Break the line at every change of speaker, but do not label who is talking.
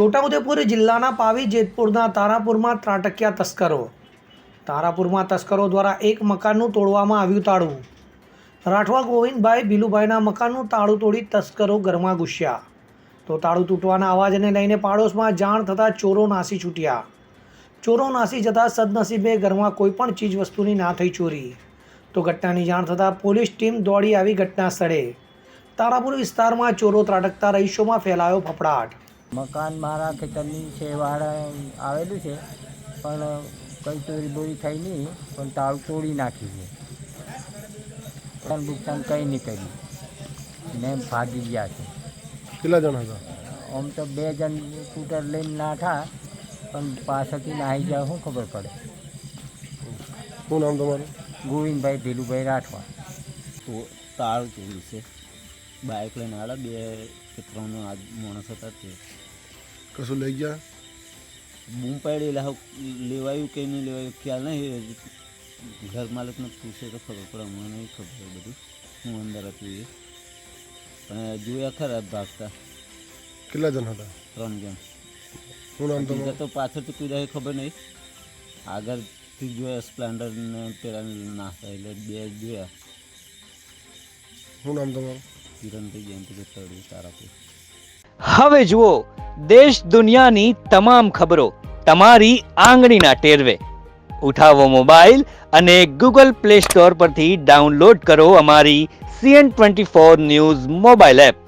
છોટાઉદેપુર જિલ્લાના પાવી જેતપુરના તારાપુરમાં ત્રાટક્યા તસ્કરો. તારાપુરમાં તસ્કરો દ્વારા એક મકાનનું તોડવામાં આવ્યું તાળું. રાઠવા ગોવિંદભાઈ ભીલુભાઈના મકાનનું તાળું તોડી તસ્કરો ઘરમાં ઘૂસ્યા તો તાળું તૂટવાના અવાજને લઈને પાડોશમાં જાણ થતાં ચોરો નાસી છૂટ્યા. ચોરો નાસી જતાં સદનસીબે ઘરમાં કોઈ પણ ચીજ વસ્તુની ના થઈ ચોરી. તો ઘટનાની જાણ થતાં પોલીસ ટીમ દોડી આવી ઘટના સ્થળે. તારાપુર વિસ્તારમાં ચોરો ત્રાટકતા રહીશોમાં ફેલાયો ફફડાટ.
મકાન મારા ખેતરની છેવાડે આવેલું છે, પણ કંઈ ચોરી બોરી થઈ નહીં, પણ તાળું તોડી નાખ્યું છે. નુકસાન કંઈ નહીં કર્યું ને ભાગી ગયા છે.
કેટલા જણા હતા?
આમ તો 2 જણ સ્કૂટર લઈને નાઠા, પણ પાછળથી નાહી જાય શું ખબર પડે.
શું નામ તમારું?
ગોવિંદભાઈ ભીલુભાઈ રાઠવા.
તો તાળું તોડ્યું છે. બાઇક લઈને આવ્યા 2 કે 3 માણસ હતા. તે
કશું લઈ ગયા?
બૂમ પાડી એટલે લેવાયું કે નહીં લેવાયું ખ્યાલ નહીં. ઘર માલિકને પૂછે તો ખબર પડે. મને નહીં ખબર બધું હું અંદર હતું એ, પણ જોયા ખરા ભાગતા.
કેટલા જણ હતા?
3 જણ.
શું નામ
બીજા
તમારું?
તો પાછળથી કોઈ રહે ખબર નહીં. આગળથી જોયા સ્પ્લેન્ડર ને પેલા નાસ્તા એટલે 2 જોયા.
શું નામ તમારું?
કિરણભાઈ જયંતિભાઈ તળવી તારાપુર.
હવે જુઓ દેશ દુનિયાની તમામ ખબરો તમારી આંગળીના ટેરવે. ઉઠાવો મોબાઈલ અને ગૂગલ પ્લે સ્ટોર પરથી ડાઉનલોડ કરો અમારી CN24 ન્યૂઝ મોબાઈલ એપ.